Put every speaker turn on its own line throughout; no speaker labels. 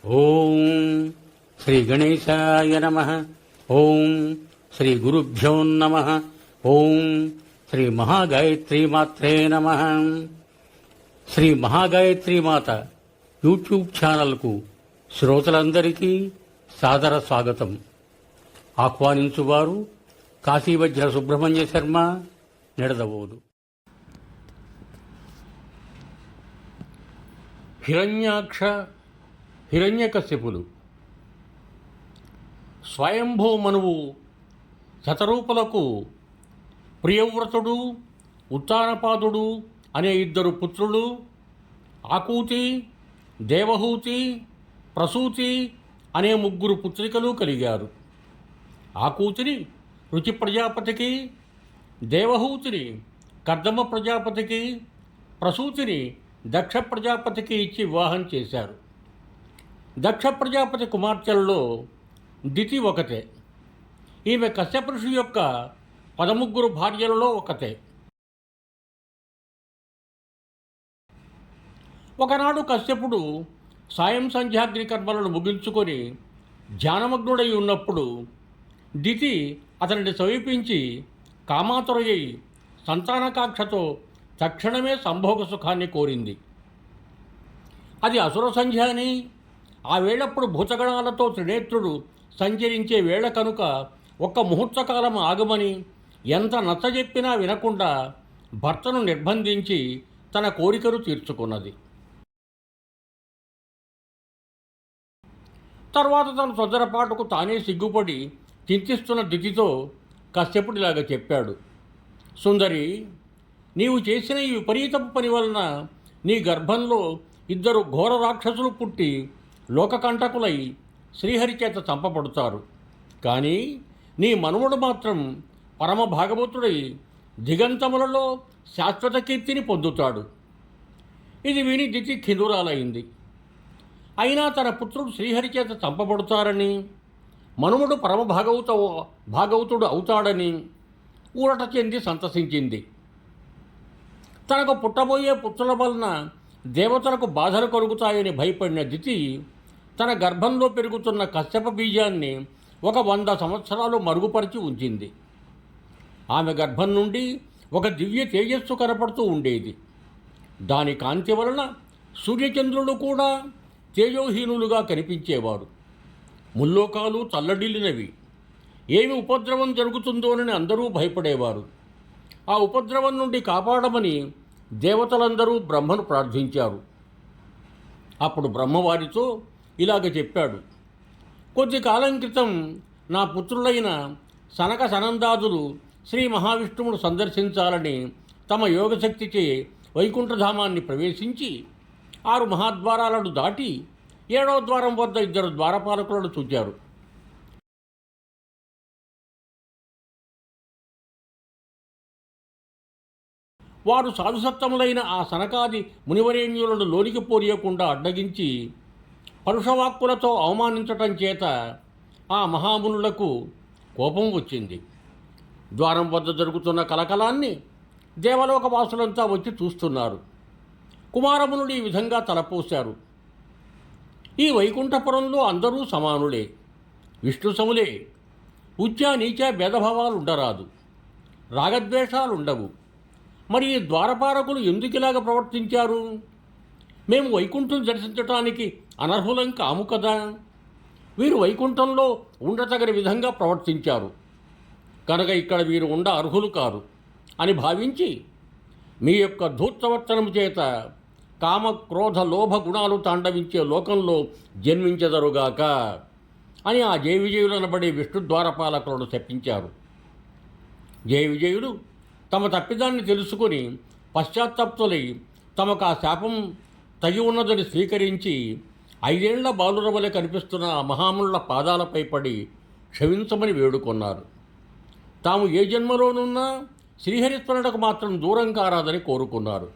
ఓం శ్రీ గణేశాయ నమః. ఓం శ్రీ గురుభ్యో నమః. ఓం శ్రీ మహాగాయత్రీమాత్రే నమః. శ్రీ మహాగాయత్రీమాత యూట్యూబ్ ఛానల్కు శ్రోతలందరికీ సాదర స్వాగతం. ఆహ్వానించువారు కాశీవజ్ర సుబ్రహ్మణ్య శర్మ, నిడదవోలు. హిరణ్యాక్ష, హిరణ్యకశ్యపులు. స్వయంభూ మనువు శతరూపులకు ప్రియవ్రతుడు, ఉత్తానపాదుడు అనే ఇద్దరు పుత్రులు, ఆకూతి, దేవహూతి, ప్రసూతి అనే ముగ్గురు పుత్రికలు కలిగారు. ఆకూతిని రుచి ప్రజాపతికి, దేవహూతిని కర్దమ ప్రజాపతికి, ప్రసూతిని దక్ష ప్రజాపతికి ఇచ్చి వివాహం చేశారు. దక్ష ప్రజాపతి కుమార్తెలలో దితి ఒకతే. ఈమె కశ్యప ఋషి యొక్క 13 భార్యలలో ఒకతే. ఒకనాడు కశ్యపుడు సాయం సంధ్యాగ్ని కర్మలను ముగించుకొని ధ్యానమగ్నుడై ఉన్నప్పుడు దితి అతనిని సమీపించి కామాతురయ్యి సంతానకాంక్షతో తక్షణమే సంభోగ సుఖాన్ని కోరింది. అది అసుర సంధ్య అని, ఆ వేళప్పుడు భూతగణాలతో త్రినేత్రుడు సంచరించే వేళ కనుక ఒక్క ముహూర్తకాలం ఆగమని ఎంత నచ్చజెప్పినా వినకుండా భర్తను నిర్బంధించి తన కోరికను తీర్చుకున్నది. తర్వాత తన తొందరపాటుకు తానే సిగ్గుపడి చింతిస్తున్న దితితో కశ్యపుడిలాగా చెప్పాడు. సుందరి, నీవు చేసిన ఈ విపరీతపు పని వలన నీ గర్భంలో 2 ఘోర రాక్షసులు పుట్టి లోకకంటకులై శ్రీహరి చేత చంపబడతారు. కానీ నీ మనుమడు మాత్రం పరమ భాగవతుడై దిగంతములలో శాశ్వత కీర్తిని పొందుతాడు. ఇది విని దితి ఖిన్నురాలైంది. అయినా తన పుత్రుడు శ్రీహరి చేత చంపబడతారని, మనుమడు పరమ భాగవతుడు అవుతాడని ఊరట చెంది సంతసించింది. తనకు పుట్టబోయే పుత్రుల వలన దేవతలకు బాధలు కలుగుతాయని భయపడిన దితి తన గర్భంలో పెరుగుతున్న కశ్యప బీజాన్ని 100 సంవత్సరాలు మరుగుపరిచి ఉంచింది. ఆమె గర్భం నుండి ఒక దివ్య తేజస్సు కనపడుతూ ఉండేది. దాని కాంతి వలన సూర్యచంద్రులు కూడా తేజోహీనులుగా కనిపించేవారు. ముల్లోకాలు తల్లడిల్లినవి. ఏమి ఉపద్రవం జరుగుతుందోనని అందరూ భయపడేవారు. ఆ ఉపద్రవం నుండి కాపాడమని దేవతలందరూ బ్రహ్మను ప్రార్థించారు. అప్పుడు బ్రహ్మవారితో ఇలాగ చెప్పాడు. కొద్ది కాలం క్రితం నా పుత్రులైన సనక సనందాదులు శ్రీ మహావిష్ణువును సందర్శించాలని తమ యోగశక్తిచే వైకుంఠధామాన్ని ప్రవేశించి 6 మహాద్వారాలను దాటి 7వ ద్వారం వద్ద 2 ద్వారపాలకులను చూచారు. వారు సాధుసత్తములైన ఆ సనకాది మునివరేణ్యులను లోనికి పోనీయకుండా అడ్డగించి పరుషవాక్కులతో అవమానించటం చేత ఆ మహామునులకు కోపం వచ్చింది. ద్వారం వద్ద జరుగుతున్న కలకలాన్ని దేవలోక వాసులంతా వచ్చి చూస్తున్నారు. కుమారమునుడు ఈ విధంగా తలపోశారు. ఈ వైకుంఠపురంలో అందరూ సమానులే, విష్ణు సములే. ఉచ్చ నీచ భేదభావాలు ఉండరాదు, రాగద్వేషాలుండవు. మరి ఈ ద్వారపాలకులు ఎందుకిలాగ ప్రవర్తించారు? మేము వైకుంఠం దర్శించటానికి అనర్హులం కాము కదా. వీరు వైకుంఠంలో ఉండతగని విధంగా ప్రవర్తించారు కనుక ఇక్కడ వీరు ఉండ అర్హులు కారు అని భావించి మీ యొక్క ధూర్తవర్తనం చేత కామ క్రోధ లోభ గుణాలు తాండవించే లోకంలో జన్మించెదరుగాక అని ఆ జయ విజయులనబడే విష్ణు ద్వారపాలకులను శపించారు. జయ విజయుడు తమ తప్పిదాన్ని తెలుసుకొని పశ్చాత్తాప్తులై తమకు ఆ శాపం తగి ఉన్నదని స్వీకరించి 5 ఏళ్ల బాలుర వలె కనిపిస్తున్న ఆ మహామునుల పాదాలపై పడి క్షమించమని వేడుకొన్నారు. తాము ఏ జన్మలోనున్నా శ్రీహరిస్మరణకు మాత్రం దూరం కారాదని కోరుకున్నారు.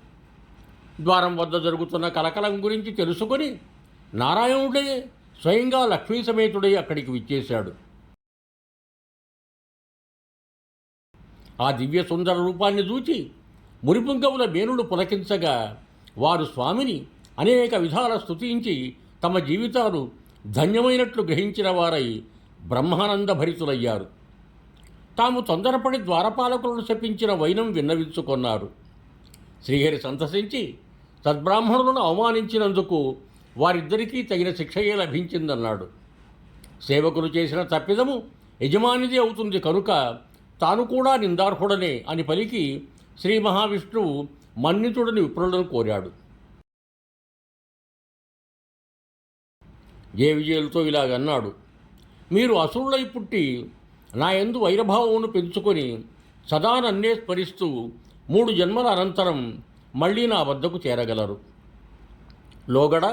ద్వారం వద్ద జరుగుతున్న కలకలం గురించి తెలుసుకొని నారాయణుడే స్వయంగా లక్ష్మీ సమేతుడై అక్కడికి విచ్చేశాడు. ఆ దివ్య సుందర రూపాన్ని చూచి మురిపుంగవుల మేనులు పులకించగా వారు స్వామిని అనేక విధాల స్తుతించి తమ జీవితాలు ధన్యమైనట్లు గ్రహించిన వారై బ్రహ్మానంద భరితులయ్యారు. తాము తొందరపడి ద్వారపాలకులను శపించిన వైనం విన్నవించుకొన్నారు. శ్రీహరి సంతసించి సద్బ్రాహ్మణులను అవమానించినందుకు వారిద్దరికీ తగిన శిక్షయే లభించిందన్నాడు. సేవకులు చేసిన తప్పిదము యజమానిది అవుతుంది కనుక తాను కూడా నిందార్హుడనే అని పలికి శ్రీ మహావిష్ణువు మన్నితుడని విప్రులను కోరాడు. విజయులతో ఇలాగన్నాడు: మీరు అసురులై పుట్టి నా యందు వైరభావమును పెంచుకొని సదా నన్నే స్మరిస్తూ 3 జన్మల అనంతరం మళ్ళీ నా వద్దకు చేరగలరు. లోగడ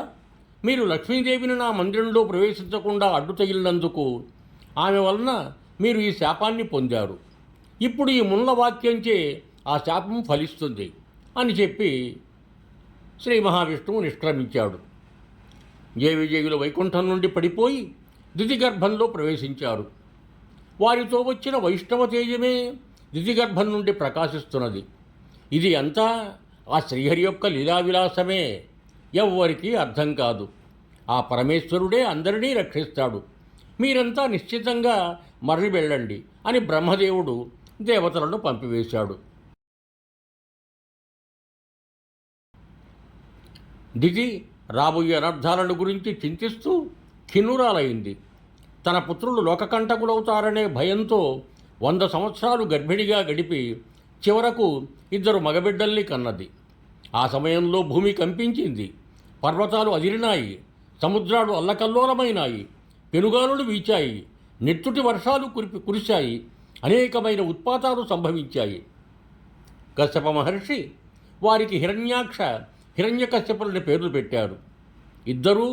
మీరు లక్ష్మీదేవిని నా మందిరంలో ప్రవేశించకుండా అడ్డు తగిలినందుకు ఆమె వలన మీరు ఈ శాపాన్ని పొందారు. ఇప్పుడు ఈ ముళ్ళ వాక్యంచే ఆ శాపం ఫలిస్తుంది అని చెప్పి శ్రీ మహావిష్ణువు నిష్క్రమించాడు. విజయులు వైకుంఠం నుండి పడిపోయి దితిగర్భంలో ప్రవేశించారు. వారితో వచ్చిన వైష్ణవ తేజమే దితిగర్భం నుండి ప్రకాశిస్తున్నది. ఇది అంతా ఆ శ్రీహరి యొక్క లీలావిలాసమే. ఎవ్వరికీ అర్థం కాదు. ఆ పరమేశ్వరుడే అందరినీ రక్షిస్తాడు. మీరంతా నిశ్చితంగా మరలి వెళ్ళండి అని బ్రహ్మదేవుడు దేవతలను పంపివేశాడు. దితి రాబోయే అనర్థాలను గురించి చింతిస్తూ ఖిన్నురాలైంది. తన పుత్రులు లోకకంటకులవుతారనే భయంతో 100 సంవత్సరాలు గర్భిణిగా గడిపి చివరకు 2 మగబిడ్డల్ని కన్నది. ఆ సమయంలో భూమి కంపించింది. పర్వతాలు అదిరినాయి. సముద్రాలు అల్లకల్లోలమైనాయి. పెనుగాలులు వీచాయి. నెత్తుటి వర్షాలు కురిశాయి. అనేకమైన ఉత్పాతాలు సంభవించాయి. కశ్యప మహర్షి వారికి హిరణ్యాక్ష, హిరణ్యకశ్యపులని పేర్లు పెట్టారు. ఇద్దరూ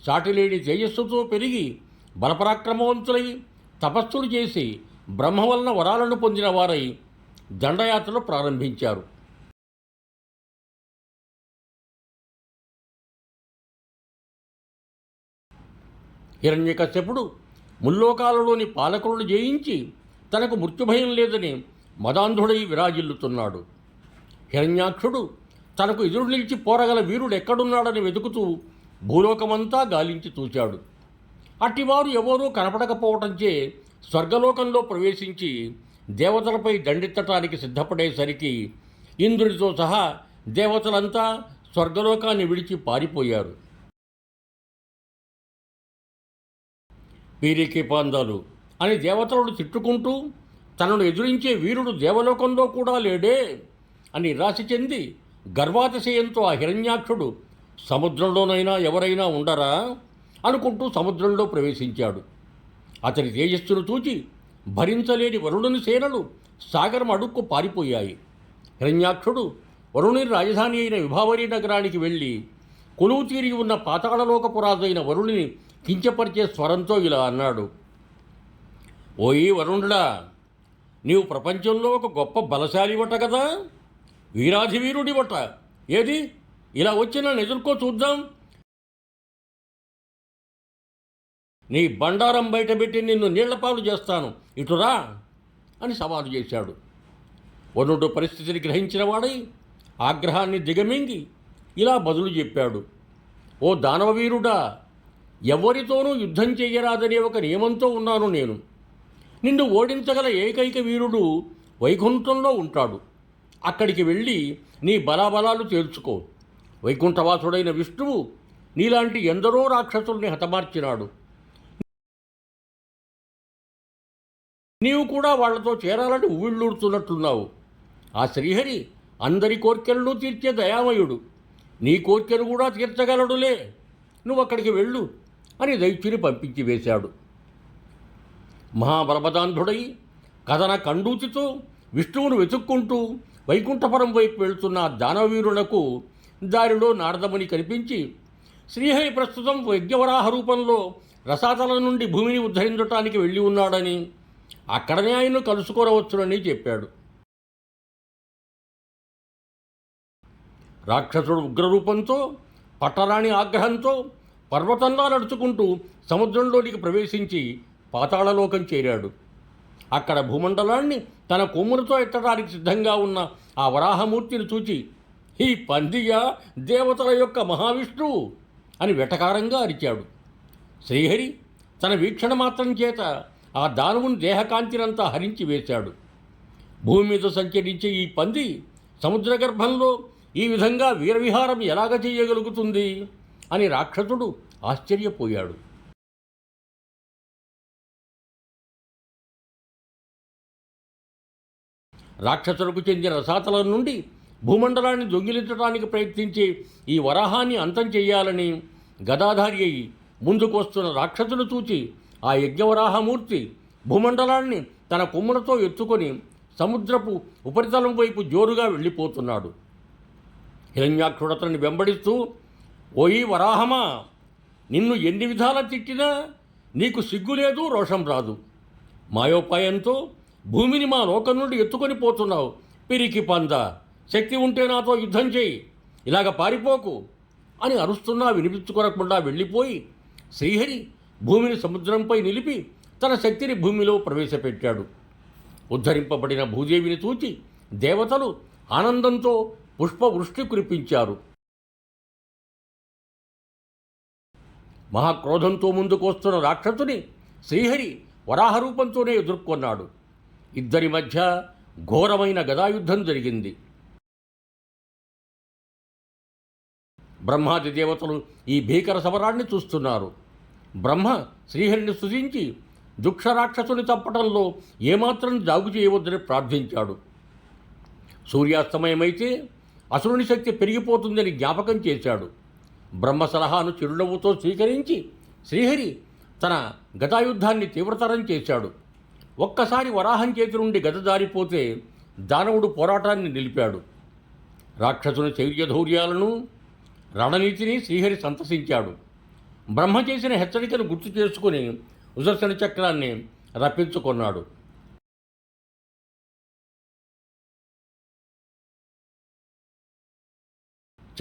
సాటిలేని తేజస్సుతో పెరిగి బలపరాక్రమవంతులై తపస్సులు చేసి బ్రహ్మ వలన వరాలను పొందిన వారై దండయాత్రలు ప్రారంభించారు. హిరణ్యకశ్యపుడు ముల్లోకాలలోని పాలకులను జయించి తనకు మృత్యుభయం లేదని మదాంధుడై విరాజిల్లుతున్నాడు. హిరణ్యాక్షుడు తనకు ఎదురు నిలిచి పోరగల వీరుడు ఎక్కడున్నాడని వెతుకుతూ భూలోకమంతా గాలించి చూచాడు. అట్టివారు ఎవరూ కనపడకపోవటంచే స్వర్గలోకంలో ప్రవేశించి దేవతలపై దండెత్తటానికి సిద్ధపడేసరికి ఇంద్రుడితో సహా దేవతలంతా స్వర్గలోకాన్ని విడిచి పారిపోయారు. వీరికి పాందాలు అని దేవతలను తిట్టుకుంటూ తనను ఎదురించే వీరుడు దేవలోకంలో కూడా లేడే అని రాసి చెంది గర్వాతిశయంతో ఆ హిరణ్యాక్షుడు సముద్రంలోనైనా ఎవరైనా ఉండరా అనుకుంటూ సముద్రంలో ప్రవేశించాడు. అతని తేజస్సును చూచి భరించలేని వరుణుని సేనలు సాగరం అడుక్కు పారిపోయాయి. హిరణ్యాక్షుడు వరుణుని రాజధాని అయిన విభావరి నగరానికి వెళ్ళి కొలువు తీరి ఉన్న పాతాళలోకపురాజైన వరుణుని కించపరిచే స్వరంతో ఇలా అన్నాడు: ఓయి వరుణుడా, నీవు ప్రపంచంలో ఒక గొప్ప బలశాలివట కదా, వీరాధివీరుడివట. ఏది ఇలా వచ్చి నన్ను ఎదుర్కో చూద్దాం. నీ బండారం బయటపెట్టి నిన్ను నీళ్లపాలు చేస్తాను, ఇటురా అని సవాలు చేశాడు. వరుణుడు పరిస్థితిని గ్రహించిన వాడై ఆగ్రహాన్ని దిగమింగి ఇలా బదులు చెప్పాడు: ఓ దానవవీరుడా, ఎవరితోనూ యుద్ధం చెయ్యరాదనే ఒక నియమంతో ఉన్నాను నేను. నిన్ను ఓడించగల ఏకైక వీరుడు వైకుంఠంలో ఉంటాడు. అక్కడికి వెళ్ళి నీ బలాబలాలు తేల్చుకో. వైకుంఠవాసుడైన విష్ణువు నీలాంటి ఎందరో రాక్షసుల్ని హతమార్చినాడు. నీవు కూడా వాళ్లతో చేరాలని ఉవ్విళ్ళూరుతున్నట్లున్నావు. ఆ శ్రీహరి అందరి కోర్కెలను తీర్చే దయామయుడు. నీ కోర్కెను కూడా తీర్చగలడులే. నువ్వు అక్కడికి వెళ్ళు అని దైత్యుని పంపించి వేశాడు. మహాబలపదాంధుడై కథన కండూచితో విష్ణువును వెతుక్కుంటూ వైకుంఠపురం వైపు వెళుతున్న దానవీరులకు దారిలో నారదముని కనిపించి శ్రీహరి ప్రస్తుతం యజ్ఞవరాహ రూపంలో రసాతల నుండి భూమిని ఉద్ధరించడానికి వెళ్ళి ఉన్నాడని, అక్కడనే ఆయన్ను కలుసుకోరవచ్చునని చెప్పాడు. రాక్షసుడు ఉగ్రరూపంతో పట్టరాని ఆగ్రహంతో పర్వతంలా నడుచుకుంటూ సముద్రంలోనికి ప్రవేశించి పాతాళలోకం చేరాడు. అక్కడ భూమండలాన్ని తన కొమ్ములతో ఎత్తడానికి సిద్ధంగా ఉన్న ఆ వరాహమూర్తిని చూచి, ఈ పందిగా దేవతల యొక్క మహావిష్ణువు అని వెటకారంగా అరిచాడు. శ్రీహరి తన వీక్షణ మాత్రం చేత ఆ దానవుని దేహకాంతినంతా హరించి వేశాడు. భూమి మీద సంచరించే ఈ పంది సముద్ర గర్భంలో ఈ విధంగా వీరవిహారం ఎలాగ చేయగలుగుతుంది అని రాక్షసుడు ఆశ్చర్యపోయాడు. రాక్షసులకు చెందిన రసాతల నుండి భూమండలాన్ని దొంగిలించడానికి ప్రయత్నించే ఈ వరాహాన్ని అంతం చెయ్యాలని గదాధారి అయి ముందుకొస్తున్న రాక్షసును చూచి ఆ యజ్ఞవరాహమూర్తి భూమండలాన్ని తన కొమ్ములతో ఎత్తుకొని సముద్రపు ఉపరితలం వైపు జోరుగా వెళ్ళిపోతున్నాడు. హిరణ్యాక్షుడతని వెంబడిస్తూ, ఓయి వరాహమా, నిన్ను ఎన్ని విధాలా తిట్టినా నీకు సిగ్గు లేదు, రోషం రాదు. మాయోపాయంతో భూమిని మా లోకం నుండి ఎత్తుకొని పోతున్నావు. పిరికి పంద, శక్తి ఉంటే నాతో యుద్ధం చేయి, ఇలాగ పారిపోకు అని అరుస్తున్నా వినిపించుకోనకుండా వెళ్ళిపోయి శ్రీహరి భూమిని సముద్రంపై నిలిపి తన శక్తిని భూమిలో ప్రవేశపెట్టాడు. ఉద్ధరింపబడిన భూదేవిని చూచి దేవతలు ఆనందంతో పుష్పవృష్టి కురిపించారు. మహాక్రోధంతో ముందుకు వస్తున్న రాక్షసుని శ్రీహరి వరాహరూపంతోనే ఎదుర్కొన్నాడు. ఇద్దరి మధ్య ఘోరమైన గదాయుద్ధం జరిగింది. బ్రహ్మాది దేవతలు ఈ భీకర సమరాన్ని చూస్తున్నారు. బ్రహ్మ శ్రీహరిని స్తుతించి దుక్షరాక్షసుని చంపటంలో ఏమాత్రం జాగు చేయవద్దని ప్రార్థించాడు. సూర్యాస్తమయమైతే అసురుని శక్తి పెరిగిపోతుందని జ్ఞాపకం చేశాడు. బ్రహ్మ సలహాను చిరునవ్వుతో స్వీకరించి శ్రీహరి తన గదాయుద్ధాన్ని తీవ్రతరం చేశాడు. ఒక్కసారి వరాహం చేతి నుండి గద జారిపోతే దానవుడు పోరాటాన్ని నిలిపాడు. రాక్షసుని శౌర్యధౌర్యాలను రణనీతిని శ్రీహరి సంతసించాడు. బ్రహ్మ చేసిన హెచ్చరికను గుర్తు చేసుకుని సుదర్శన చక్రాన్ని రప్పించుకున్నాడు.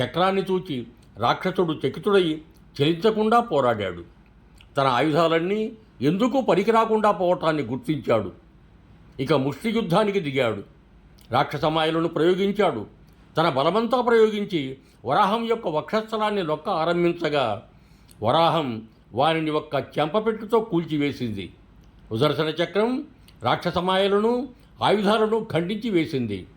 చక్రాన్ని చూచి రాక్షసుడు చకితుడై చలించకుండా పోరాడాడు. తన ఆయుధాలన్నీ ఎందుకు పనికిరాకుండా పోవటాన్ని గుర్తించాడు. ఇక ముష్టి యుద్ధానికి దిగాడు. రాక్షసమాయలను ప్రయోగించాడు. తన బలమంతా ప్రయోగించి వరాహం యొక్క వక్షస్థలాన్ని నొక్క ఆరంభించగా వరాహం వారిని ఒక్క చెంపపెట్టుతో కూల్చివేసింది. సుదర్శన చక్రం రాక్షసమాయలను ఆయుధాలను ఖండించి వేసింది.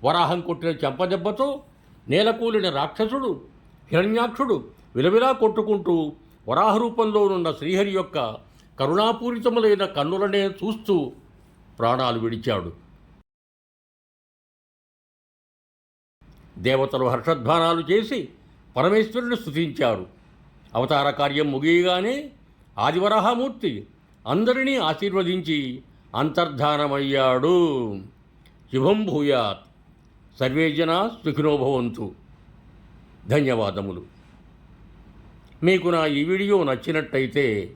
వరాహం కొట్టిన చెంపదెబ్బతో నేలకూలిన రాక్షసుడు హిరణ్యాక్షుడు విలవిలా కొట్టుకుంటూ వరాహ రూపంలోనున్న శ్రీహరి యొక్క కరుణాపూరితములైన కన్నులనే చూస్తూ ప్రాణాలు విడిచాడు. దేవతలు హర్షధ్వానాలు చేసి పరమేశ్వరుని స్తుతించారు. అవతార కార్యం ముగియగానే ఆదివరాహమూర్తి అందరినీ ఆశీర్వదించి అంతర్ధానమయ్యాడు. శుభం భూయాత్. సర్వే జనా సుఖినో భవంతు. ధన్యవాదములు. మీకు నా ఈ వీడియో నచ్చినట్టయితే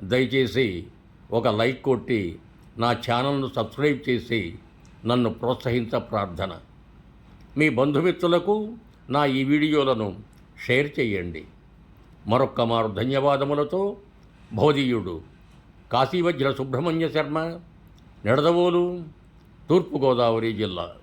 దయచేసి ఒక లైక్ కొట్టి నా ఛానల్ను సబ్స్క్రైబ్ చేసి నన్ను ప్రోత్సహించ ప్రార్థన. మీ బంధుమిత్రులకు నా ఈ వీడియోలను షేర్ చేయండి. మరొక్క మారు ధన్యవాదములతో భవదీయుడు కాశీవజ్ర సుబ్రహ్మణ్య శర్మ, నిడదవోలు, తూర్పుగోదావరి జిల్లా.